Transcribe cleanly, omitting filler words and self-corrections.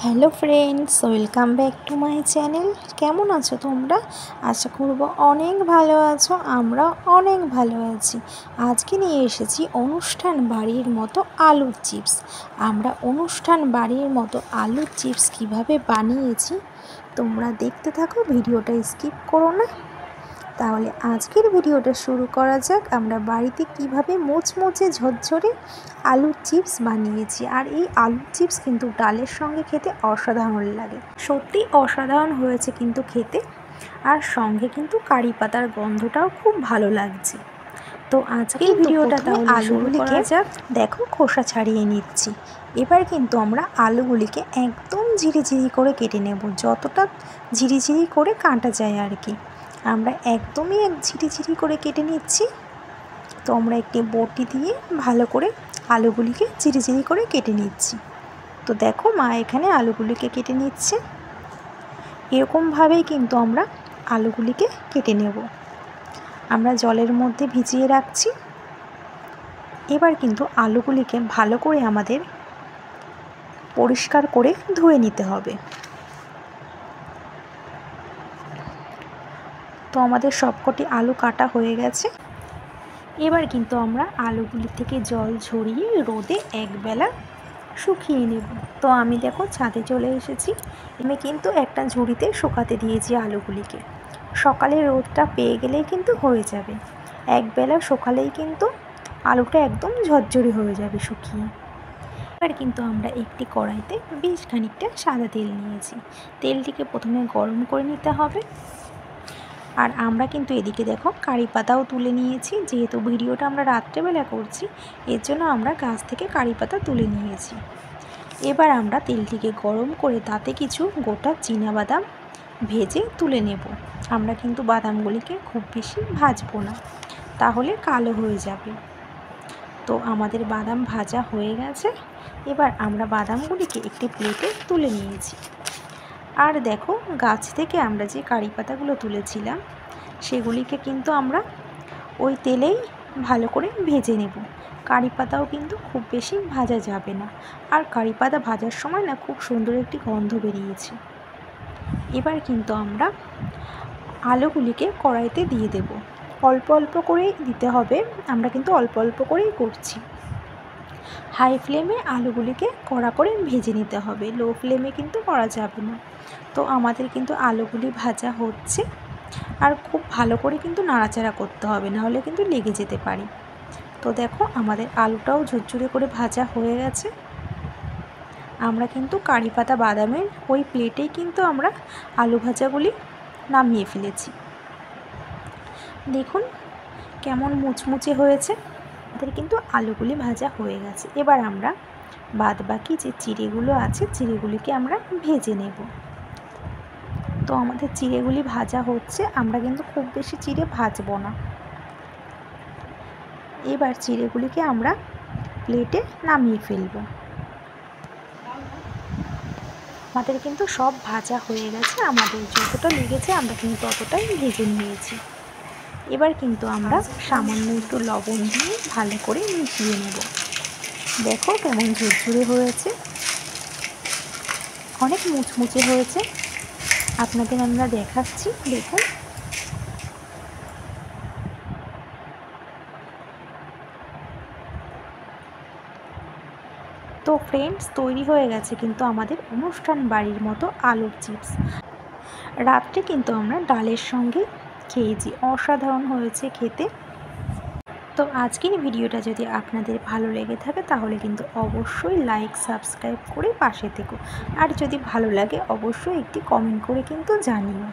Hello friends, welcome back to my channel. কেমন আছো তোমরা? আশা করব অনেক ভালো আছো। আমরা অনেক ভালো আছি। আজকে নিয়ে এসেছি অনুষ্ঠান বাড়ির মতো আলুর চিপস। আমরা অনুষ্ঠান বাড়ির মতো আলুর চিপস কিভাবে বানিয়েছি তোমরা দেখতে থাকো, ভিডিওটা স্কিপ করো না। তাহলে আজকের ভিডিওটা শুরু করা যাক। আমরা বাড়িতে কিভাবে মুচমুচে ঝরঝরে আলুর চিপস বানিয়েছি। আর এই আলুর চিপস কিন্তু ডালের সঙ্গে খেতে অসাধারণ লাগে, সত্যি অসাধারণ হয়েছে কিন্তু খেতে। আর সঙ্গে কিন্তু কারি পাতার গন্ধটাও খুব ভালো লাগছে। তো আজকের ভিডিওটা তাহলে আলুগুলিকে দেখো খোসা ছাড়িয়ে নিচ্ছি। এবার কিন্তু আমরা আলুগুলিকে একদম ঝিরিঝিরি করে কেটে নেব, যতটা ঝিরিঝিরি করে কাটা যায় আর কি। আমরা একদমই ঝিরিঝিরি করে কেটে নিচ্ছি। তো আমরা একটি বটি দিয়ে ভালো করে আলুগুলিকে ঝিরিঝিরি করে কেটে নিচ্ছি। তো দেখো মা এখানে আলুগুলিকে কেটে নিচ্ছে। এরকমভাবেই কিন্তু আমরা আলুগুলিকে কেটে নেব। আমরা জলের মধ্যে ভিজিয়ে রাখছি। এবার কিন্তু আলুগুলিকে ভালো করে আমাদের পরিষ্কার করে ধুয়ে নিতে হবে। তো আমাদের সবকটি আলু কাটা হয়ে গেছে। এবার কিন্তু আমরা আলুগুলি থেকে জল ঝরিয়ে রোদে একবেলা শুকিয়ে নেব। তো আমি দেখো ছাদে চলে এসেছি। আমি কিন্তু একটা ঝুড়িতে শুকাতে দিয়েছি আলুগুলিকে। সকালে রোদটা পেয়ে গেলেই কিন্তু হয়ে যাবে। একবেলা শুকালেই কিন্তু আলুটা একদম ঝরঝরে হয়ে যাবে শুকিয়ে। এবার কিন্তু আমরা একটি কড়াইতে বেশ খানিকটা সাদা তেল নিয়েছি। তেলটিকে প্রথমে গরম করে নিতে হবে। আর আমরা কিন্তু এদিকে দেখো কারি পাতাও তুলে নিয়েছি। যেহেতু ভিডিওটা আমরা রাত্রেবেলা করছি, এর জন্য আমরা গাছ থেকে কারি পাতা তুলে নিয়েছি। এবার আমরা তেলটিকে গরম করে তাতে কিছু গোটা চীনাবাদাম ভেজে তুলে নেব। আমরা কিন্তু বাদামগুলিকে খুব বেশি ভাজবো না, তাহলে কালো হয়ে যাবে। তো আমাদের বাদাম ভাজা হয়ে গেছে। এবার আমরা বাদামগুলিকে একটি প্লেটে তুলে নিয়েছি। আর দেখো গাছ থেকে আমরা যে কারি পাতাগুলো তুলেছিলাম সেগুলিকে কিন্তু আমরা ওই তেলেই ভালো করে ভেজে নেব। কারি পাতাও কিন্তু খুব বেশি ভাজা যাবে না। আর কারি পাতা ভাজার সময় না খুব সুন্দর একটি গন্ধ বেরিয়েছে। এবার কিন্তু আমরা আলুগুলিকে কড়াইতে দিয়ে দেব। অল্প অল্প করেই দিতে হবে, আমরা কিন্তু অল্প অল্প করেই করছি। হাই ফ্লেমে আলুগুলিকে কড়া করে ভেজে নিতে হবে, লো ফ্লেমে কিন্তু করা যাবে না। তো আমাদের কিন্তু আলুগুলি ভাজা হচ্ছে। আর খুব ভালো করে কিন্তু নাড়াচাড়া করতে হবে, নাহলে কিন্তু লেগে যেতে পারে। তো দেখো আমাদের আলুটাও ঝুরঝুরে করে ভাজা হয়ে গেছে। আমরা কিন্তু কারি পাতা বাদামের ওই প্লেটেই কিন্তু আমরা আলু ভাজাগুলি নামিয়ে ফেলেছি। দেখুন কেমন মুচমুচে হয়েছে। আমাদের কিন্তু আলুগুলি ভাজা হয়ে গেছে। এবার আমরা বাদ বাকি যে চিড়েগুলো আছে চিড়েগুলিকে আমরা ভেজে নেব। তো আমাদের চিড়েগুলি ভাজা হচ্ছে। আমরা কিন্তু খুব বেশি চিড়ে ভাজবো না। এবার চিড়েগুলিকে আমরা প্লেটে নামিয়ে ফেলব। আমাদের কিন্তু সব ভাজা হয়ে গেছে। আমাদের যতটা লেগেছে আমরা কিন্তু ততটাই ভেজে নিয়েছি। এবার কিন্তু আমরা সামান্য একটু লবণ দিয়ে ভালো করে মিশিয়ে নেব। দেখো কেমন ঝুরঝুরে হয়েছে, অনেক মুচমুচে হয়েছে। আপনাদের আমরা দেখাচ্ছি, দেখুন। তো ফ্রেন্ডস, তৈরি হয়ে গেছে কিন্তু আমাদের অনুষ্ঠান বাড়ির মতো আলুর চিপস। রাত্রে কিন্তু আমরা ডালের সঙ্গে খেয়েছি, অসাধারণ হয়েছে খেতে। তো আজকের ভিডিওটা যদি আপনাদের ভালো লেগে থাকে তাহলে কিন্তু অবশ্যই লাইক সাবস্ক্রাইব করে পাশে থেকো। আর যদি ভালো লাগে অবশ্যই একটি কমেন্ট করে কিন্তু জানিও।